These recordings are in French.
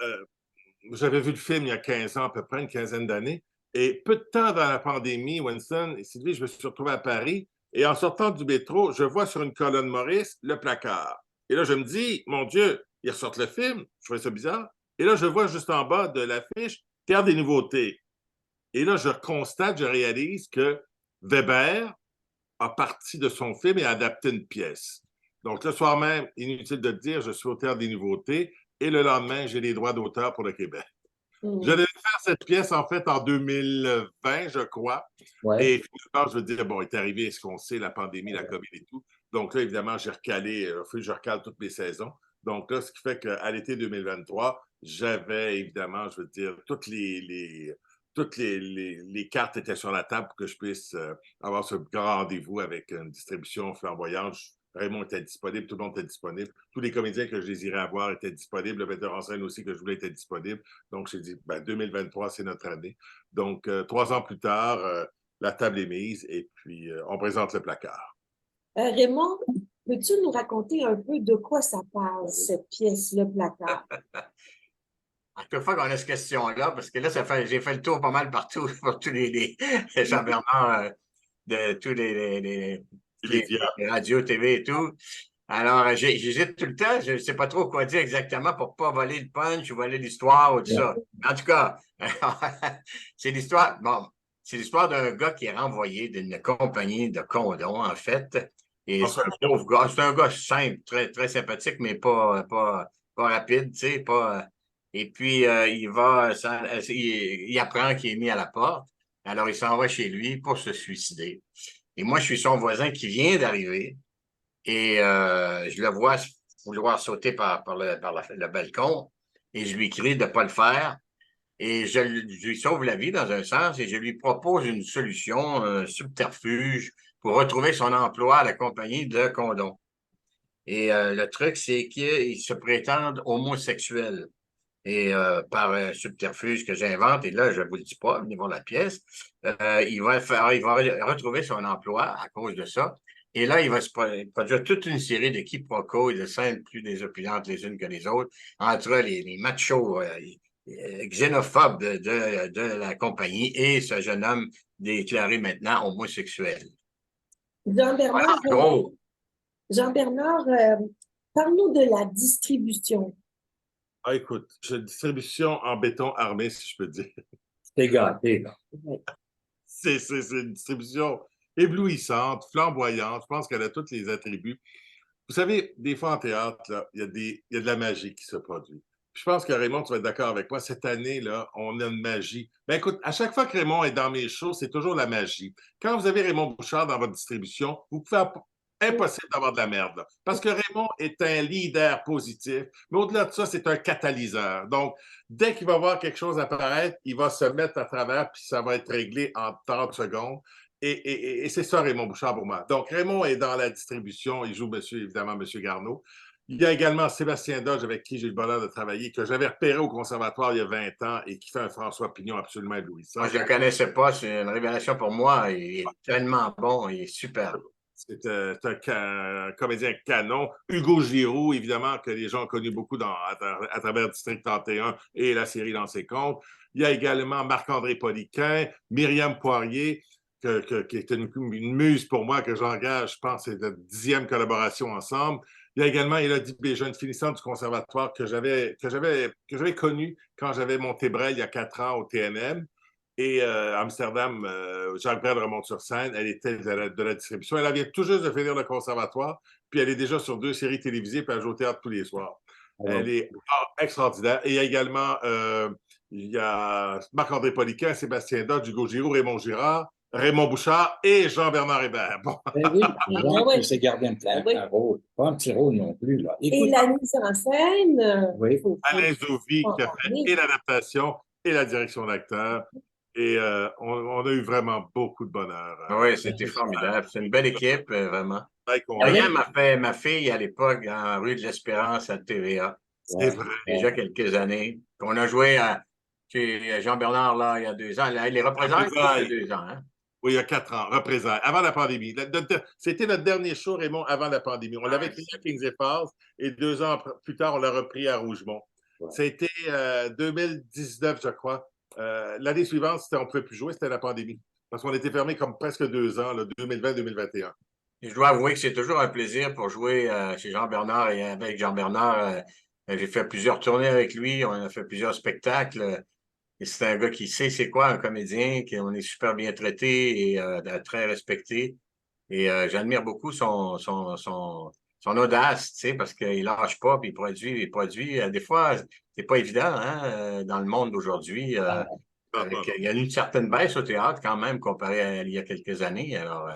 euh, j'avais vu le film il y a 15 ans, à peu près, une quinzaine d'années. Et peu de temps dans la pandémie, Winston et Sylvie, je me suis retrouvé à Paris. Et en sortant du métro, je vois sur une colonne Maurice le placard. Et là, je me dis, mon Dieu, ils ressortent le film. Je trouvais ça bizarre. Et là, je vois juste en bas de l'affiche, Théâtre des nouveautés. Et là, je constate, je réalise que Weber a parti de son film et a adapté une pièce. Donc, le soir même, inutile de le dire, je suis au Théâtre des nouveautés. Et le lendemain, j'ai les droits d'auteur pour le Québec. Je Mm. devais faire cette pièce, en fait, en 2020, je crois. Ouais. Et finalement, je veux dire, bon, est arrivé ce qu'on sait, la pandémie, la COVID et tout. Donc là, évidemment, j'ai recalé, je recale toutes mes saisons. Donc là, ce qui fait qu'à l'été 2023, j'avais évidemment, je veux dire, toutes les cartes étaient sur la table pour que je puisse avoir ce grand rendez-vous avec une distribution flamboyante. Raymond était disponible, tout le monde était disponible. Tous les comédiens que je désirais avoir étaient disponibles. Le metteur en scène aussi que je voulais était disponible. Donc, j'ai dit, ben, 2023, c'est notre année. Donc, 3 ans plus tard, la table est mise et puis on présente le placard. Raymond, peux-tu nous raconter un peu de quoi ça parle, cette pièce, Le Placard? À chaque fois qu'on a cette question-là, parce que là, j'ai fait le tour pas mal partout pour tous les Jean-Bernard de tous Les via. les radios, TV et tout. Alors, j'hésite tout le temps. Je ne sais pas trop quoi dire exactement pour pas voler le punch ou voler l'histoire ou tout ça. En tout cas, c'est l'histoire. Bon, c'est l'histoire d'un gars qui est renvoyé d'une compagnie de condoms, en fait. Et c'est François un Pinault. pauvre gars. C'est un gars simple, très, très sympathique, mais pas rapide, tu sais, pas. Et puis, il apprend qu'il est mis à la porte. Alors, il s'en va chez lui pour se suicider. Et moi, je suis son voisin qui vient d'arriver. Et je le vois vouloir sauter par le balcon. Et je lui crie de ne pas le faire. Et je lui sauve la vie dans un sens. Et je lui propose une solution, un subterfuge pour retrouver son emploi à la compagnie de condoms. Et le truc, c'est qu'il se prétendent homosexuels et par un subterfuge que j'invente, et là, je ne vous le dis pas, venez voir la pièce, il va retrouver son emploi à cause de ça. Et là, il va se produire toute une série de quiproquos et de scènes plus désopilantes les unes que les autres entre les machos xénophobes de la compagnie et ce jeune homme déclaré maintenant homosexuel. Voilà, Jean-Bernard, en gros. Jean-Bernard, parle-nous de la distribution. Ah, écoute, j'ai une distribution en béton armé, si je peux dire. T'es gâté, là. C'est une distribution éblouissante, flamboyante. Je pense qu'elle a tous les attributs. Vous savez, des fois en théâtre, là, il y a de la magie qui se produit. Puis je pense que Raymond, tu vas être d'accord avec moi, cette année, là, on a une magie. Ben écoute, à chaque fois que Raymond est dans mes shows, c'est toujours la magie. Quand vous avez Raymond Bouchard dans votre distribution, vous pouvez impossible d'avoir de la merde. Là. Parce que Raymond est un leader positif, mais au-delà de ça, c'est un catalyseur. Donc, dès qu'il va voir quelque chose apparaître, il va se mettre à travers, puis ça va être réglé en 30 secondes. Et c'est ça, Raymond Bouchard, pour moi. Donc, Raymond est dans la distribution. Il joue, évidemment, M. Garneau. Il y a également Sébastien Dodge, avec qui j'ai le bonheur de travailler, que j'avais repéré au conservatoire il y a 20 ans et qui fait un François Pignon absolument éblouissant. Moi, je ne le connaissais pas. C'est une révélation pour moi. Il est tellement bon. Il est super. C'est un comédien canon. Hugo Giroux, évidemment, que les gens ont connu beaucoup à travers District 31 et la série Dans ses comptes. Il y a également Marc-André Poliquin, Myriam Poirier, qui est une muse pour moi, que j'engage, je pense, c'est la 10e collaboration ensemble. Il y a également Élodie Béjeune, finissante du conservatoire, que j'avais connue quand j'avais monté Brel il y a 4 ans au TNM. Et Amsterdam, Jacques-Brel remonte sur scène. Elle était de la distribution. Elle vient tout juste de finir le conservatoire, puis elle est déjà sur 2 séries télévisées, puis elle joue au théâtre tous les soirs. Alors, Elle est extraordinaire. Et il y a également Marc-André Poliquin, Sébastien Dodge, Hugo Giroux, Raymond Girard, Raymond Bouchard et Jean-Bernard Hébert. Bon. ben oui, Jean oui. qui s'est gardé un rôle. Pas un petit rôle non plus, là. Et Écoute, la mise en scène, oui. Alain Zouvi pas qui a en fait parler. et l'adaptation et la direction d'acteur. Et on a eu vraiment beaucoup de bonheur. Oui, c'était formidable. C'est une belle équipe, vraiment. Très content. Avec, Myriam a fait ma fille à l'époque en rue de l'Espérance à TVA. C'est ouais, vrai. Déjà quelques années. On a joué chez Jean-Bernard là, il y a 2 ans. Là, il les représente il y a Représailles. 2 ans. Hein? Oui, il y a 4 ans, représailles, avant la pandémie. C'était notre dernier show, Raymond, avant la pandémie. On l'avait créé à Kings et Falls et 2 ans plus tard, on l'a repris à Rougemont. C'était 2019, je crois. L'année suivante, on ne pouvait plus jouer, c'était la pandémie. Parce qu'on était fermé comme presque 2 ans, 2020-2021. Je dois avouer que c'est toujours un plaisir pour jouer chez Jean-Bernard et avec Jean-Bernard. J'ai fait plusieurs tournées avec lui, on a fait plusieurs spectacles. Et c'est un gars qui sait c'est quoi un comédien, qu'on est super bien traité et très respecté. Et j'admire beaucoup son audace, tu sais, parce qu'il lâche pas, puis il produit. Des fois, c'est pas évident, hein, dans le monde d'aujourd'hui. Il y a une certaine baisse au théâtre quand même comparé à il y a quelques années. Alors,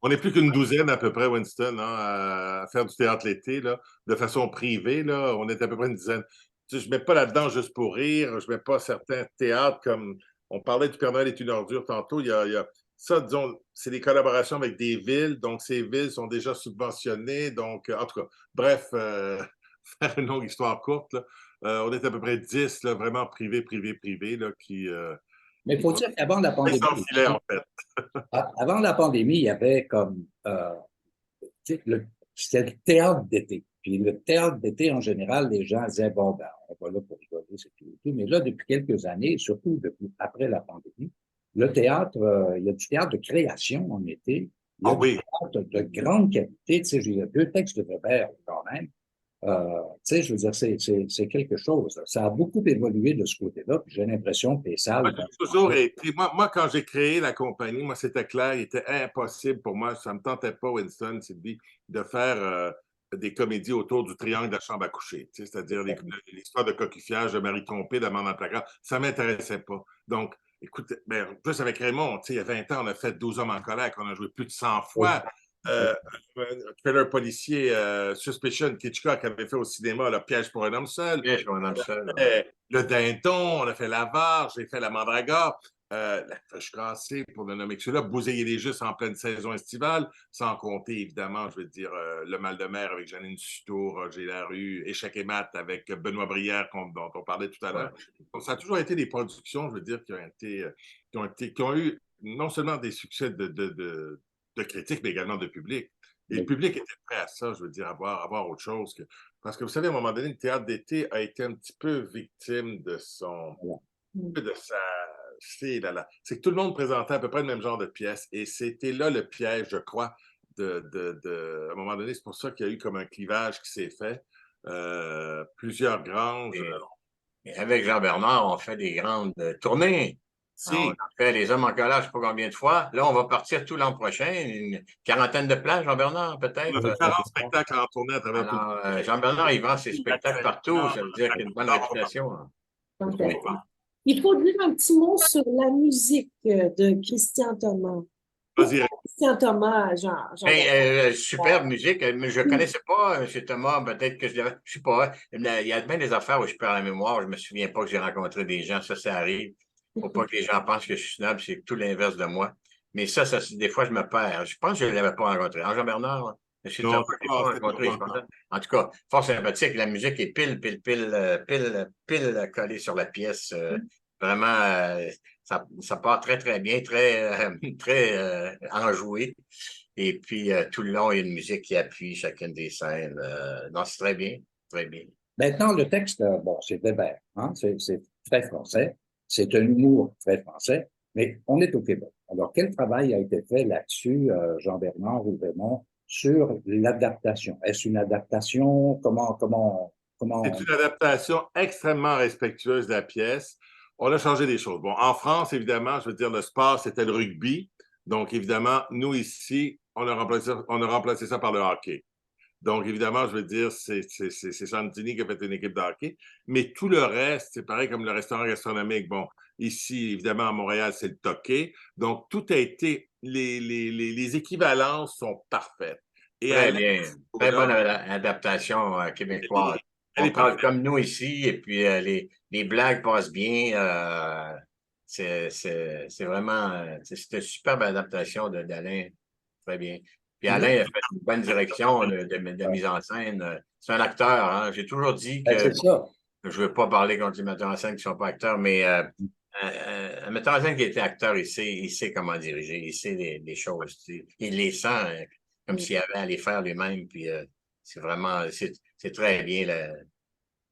On n'est plus qu'une douzaine à peu près, Winston, hein, à faire du théâtre l'été, là, de façon privée. Là. On est à peu près une dizaine. Tu sais, je ne mets pas là-dedans juste pour rire. Je ne mets pas certains théâtres comme. On parlait du Père Noël est une ordure tantôt. Il y a ça, disons, c'est des collaborations avec des villes. Donc, ces villes sont déjà subventionnées. Donc, en tout cas, bref, faire une longue histoire courte, là, on est à peu près 10, là, vraiment privé, là, qui. Mais il faut dire qu'avant la pandémie, Sans filet, en fait. avant la pandémie, il y avait comme tu sais, c'était le théâtre d'été. Puis le théâtre d'été, en général, les gens disaient, bon, ben, on va là pour rigoler, c'est tout et tout. Mais là, depuis quelques années, surtout depuis après la pandémie, le théâtre, il y a du théâtre de création en été. Il y a Ah du oui. théâtre de grande qualité. Tu sais, il y a 2 textes de Weber quand même. Tu sais, je veux dire, c'est quelque chose. Ça a beaucoup évolué de ce côté-là. Puis j'ai l'impression que les salles. J'ai toujours été. Moi, quand j'ai créé la compagnie, moi, c'était clair, il était impossible pour moi, ça ne me tentait pas, Winston, Sylvie, de faire des comédies autour du triangle de la chambre à coucher. Tu sais, c'est-à-dire l'histoire de coquillage, de Marie Trompée, d'Amanda Placard. Ça ne m'intéressait pas. Donc, écoute, ben, plus avec Raymond, tu sais, il y a 20 ans, on a fait 12 hommes en colère, qu'on a joué plus de 100 fois. Un thriller policier, Suspicion, Hitchcock avait fait au cinéma, Le piège pour un homme seul. je suis un homme seul. Le Dindon, on a fait l'Avare, j'ai fait la Mandragore, la Flèche cassée, pour ne nommer que cela, Bousiller les Justes en pleine saison estivale, sans compter, évidemment, je veux dire, Le Mal de mer avec Janine Suto, Roger Larue, Échec et Mat avec Benoît Brière, dont on parlait tout à l'heure. Donc, ça a toujours été des productions, je veux dire, qui ont eu non seulement des succès de critiques, mais également de public. Et le public était prêt à ça, je veux dire, à voir autre chose que. Parce que vous savez, à un moment donné, le théâtre d'été a été un petit peu victime de sa. C'est que tout le monde présentait à peu près le même genre de pièces. Et c'était là le piège, je crois, à un moment donné, c'est pour ça qu'il y a eu comme un clivage qui s'est fait. Plusieurs granges. Et avec Jean-Bernard, on fait des grandes tournées. On a fait les hommes en colère, je ne sais pas combien de fois. Là, on va partir tout l'an prochain, une quarantaine de plages, Jean-Bernard, peut-être. On a fait 40 spectacles en tournée à travers tout le monde. Jean-Bernard, il vend ses spectacles partout. Ça veut dire qu'il y a une bonne réputation. Okay. Il faut dire un petit mot sur la musique de Christian Thomas. Vas-y. Christian Thomas, superbe musique, mais je ne connaissais pas M. Thomas. Peut-être que je ne sais pas. Il y a bien des affaires où je perds la mémoire. Je ne me souviens pas que j'ai rencontré des gens. Ça arrive. Il ne faut pas que les gens pensent que je suis snob. C'est tout l'inverse de moi. Mais ça, des fois, je me perds. Je pense que je ne l'avais pas rencontré. Jean-Bernard, M. Thomas, je ne l'ai pas rencontré. En tout cas, fort sympathique. La musique est pile collée sur la pièce. Vraiment, ça part très, très bien, très enjoué. Et puis, tout le long, il y a une musique qui appuie chacune des scènes. Non, c'est très bien, très bien. Maintenant, le texte, bon, c'est Weber, hein? C'est très français. C'est un humour très français, mais on est au Québec. Alors, quel travail a été fait là-dessus, Jean-Bernard ou Raymond, sur l'adaptation? Est-ce une adaptation? Comment... C'est une adaptation extrêmement respectueuse de la pièce. On a changé des choses. Bon, en France, évidemment, je veux dire, le sport, c'était le rugby. Donc, évidemment, nous, ici, on a remplacé ça par le hockey. Donc, évidemment, je veux dire, c'est Santini qui a fait une équipe de hockey. Mais tout le reste, c'est pareil comme le restaurant gastronomique. Bon, ici, évidemment, à Montréal, c'est le toqué. Donc, tout a été... Les équivalences sont parfaites. Et très bien. Très bonne adaptation québécoise. On parle comme nous ici, et puis les blagues passent bien. C'est vraiment... c'est une superbe adaptation d'Alain. Très bien. Puis Alain a fait une bonne direction de mise en scène. C'est un acteur. Hein? J'ai toujours dit que... C'est ça. Je ne veux pas parler contre les metteurs en scène qui ne sont pas acteurs, mais un metteur en scène qui était acteur, il sait comment diriger, il sait les choses. Il les sent comme s'il avait à les faire lui-même. Puis c'est vraiment... C'est très bien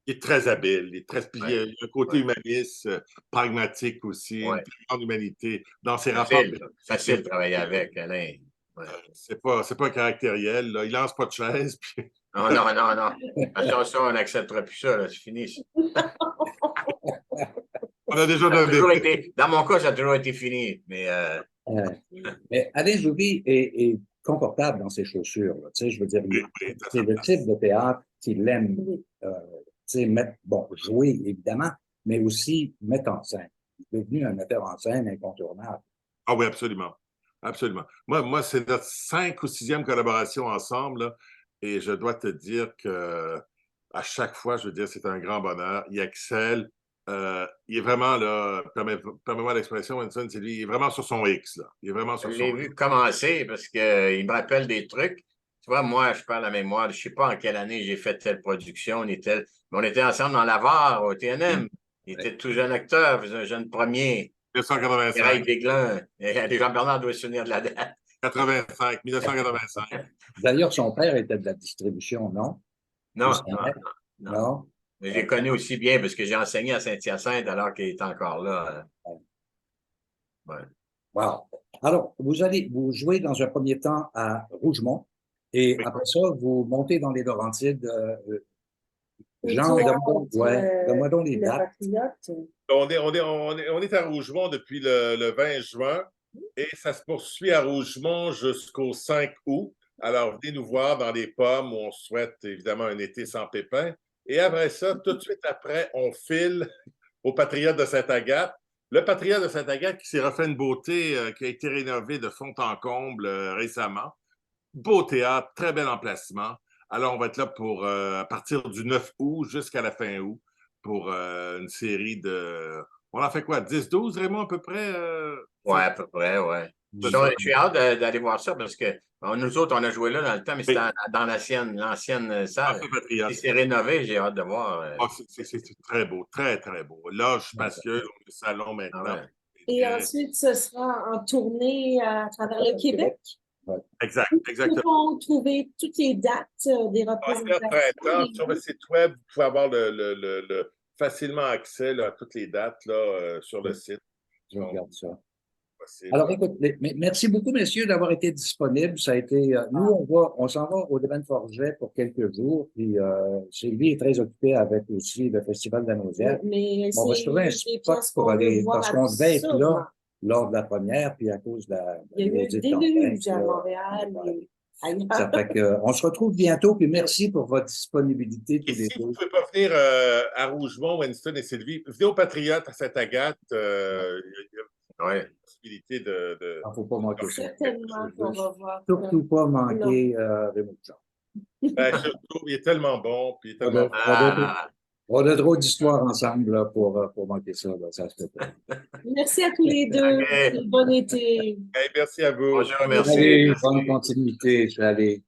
Il est très habile, il est très, puis il Ouais. a un côté Ouais. humaniste, pragmatique aussi, une Ouais. très grande humanité dans ses rapports. Facile de travailler avec, Alain. Ouais. C'est pas caractériel, là. Il lance pas de chaise. Puis... Non, non, non, non. Attention, ça, on n'acceptera plus ça, là, c'est fini. On a déjà Ça a donné. toujours été, dans mon cas, ça a toujours été fini. Mais Mais Alain Zouvi est confortable dans ses chaussures. Là. Tu sais, je veux dire, Oui, oui, c'est le type de théâtre qu'il aime. Oui. Tu sais, bon, jouer évidemment, mais aussi mettre en scène. Il est devenu un metteur en scène incontournable. Ah oui, absolument. Absolument. Moi c'est notre 5e ou 6e collaboration ensemble, là, et je dois te dire que à chaque fois, je veux dire, c'est un grand bonheur. Il excelle. Il est vraiment, là, permets-moi l'expression, Winston, c'est lui, il est vraiment sur son X, là. Il est vraiment je sur l'ai son X. vu commencer parce qu'il me rappelle des trucs. Tu vois, moi, je parle la mémoire. Je ne sais pas en quelle année j'ai fait telle production, mais on était ensemble dans l'Avare, au TNM. Il était tout jeune acteur, faisait un jeune premier. Mireille 1985. Béglin. Et Jean-Bernard doit se souvenir de la date. 85, 1985. D'ailleurs, son père était de la distribution, non? Non, Ou non, non? non. Non? Mais j'ai connu aussi bien parce que j'ai enseigné à Saint-Hyacinthe alors qu'il est encore là. Ouais. Wow. Alors, vous jouer dans un premier temps à Rougemont et Oui. après ça, vous montez dans les Laurentides. Au Jean, théâtre, donne-moi donc les Le dates. Patriote. On est à Rougemont depuis le 20 juin et ça se poursuit à Rougemont jusqu'au 5 août. Alors, venez nous voir dans les pommes où on souhaite évidemment un été sans pépins. Et après ça, tout de suite après, on file au Patriote de Sainte-Agathe. Le Patriote de Sainte-Agathe qui s'est refait une beauté, qui a été rénové de fond en comble récemment. Beau théâtre, très bel emplacement. Alors, on va être là pour à partir du 9 août jusqu'à la fin août pour une série de... On en fait quoi? 10-12, Raymond, à peu près? Ouais, à peu près, ouais. C'est ça. J'ai hâte d'aller voir ça parce que nous autres, on a joué là dans le temps, mais c'était dans l'ancienne salle. Patriote. C'est rénové, j'ai hâte de voir. Ah, c'est très beau, très, très beau. Loge spacieuse, le salon Ah maintenant. ouais. Et ensuite, ce sera en tournée à travers le Québec. Exact, Nous exactement. pouvons trouver toutes les dates des Passez le représentations. printemps, sur le site web, vous pouvez avoir facilement accès là, à toutes les dates là, sur le site. Je regarde ça. Possible. Alors, écoute, merci beaucoup, messieurs, d'avoir été disponibles. Ça a été, nous, on s'en va au Domaine Forget pour quelques jours. Puis, Sylvie est très occupée avec aussi le Festival de la Nausière. Mais On va se trouver un spot pour aller, parce qu'on devait être là lors de la première, puis à cause de la. Il y a eu un déluge à Montréal et ailleurs. Ça fait que, on se retrouve bientôt, puis merci pour votre disponibilité tous Et les si deux. vous ne pouvez pas venir à Rougemont, Winston et Sylvie, venez au Patriote à Sainte-Agathe. Il y a une possibilité de... Il ne faut pas manquer ça. Certainement qu'on va voir. Surtout pas manquer Raymond Jean. Ben, surtout, il est tellement bon. Puis il est tellement... On a trop d'histoires ensemble là, pour manquer ça. Là, ça se fait pas. Merci à tous les deux. Okay. Bon été. Hey, merci à vous. Bonjour, merci. Allez, bonne continuité. Allez.